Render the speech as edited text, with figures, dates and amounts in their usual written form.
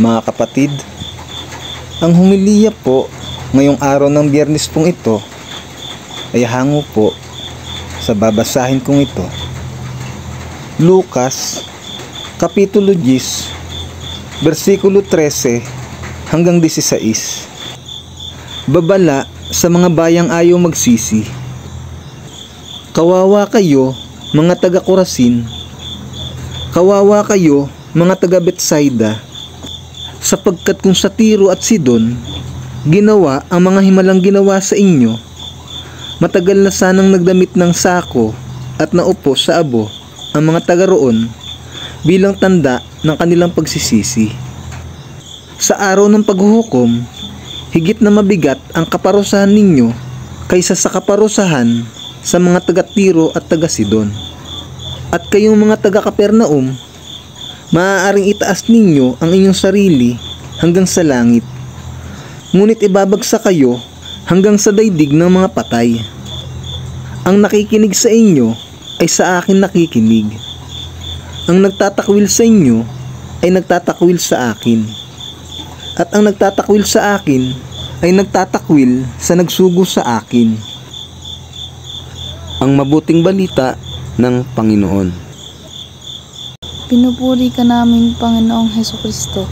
Mga kapatid, ang humiliya po ngayong araw ng Biyernes pong ito ay hango po sa babasahin kong ito. Lucas, Kapitulo 10, versikulo 13 hanggang 16. Babala sa mga bayang ayaw magsisi. Kawawa kayo, mga taga Corazin. Kawawa kayo, mga taga Betsaida, sapagkat kung sa Tiro at Sidon ginawa ang mga himalang ginawa sa inyo, matagal na sanang nagdamit ng sako at naupo sa abo ang mga taga roon bilang tanda ng kanilang pagsisisi. Sa araw ng paghuhukom, higit na mabigat ang kaparusahan ninyo kaysa sa kaparusahan sa mga taga Tiro at taga Sidon. At kayong mga taga Capernaum, maaaring itaas ninyo ang inyong sarili hanggang sa langit, ngunit ibabagsak kayo hanggang sa daigdig ng mga patay. Ang nakikinig sa inyo ay sa akin nakikinig. Ang nagtatakwil sa inyo ay nagtatakwil sa akin. At ang nagtatakwil sa akin ay nagtatakwil sa nagsugo sa akin. Ang mabuting balita ng Panginoon. Pinupuri ka namin, Panginoong Hesukristo.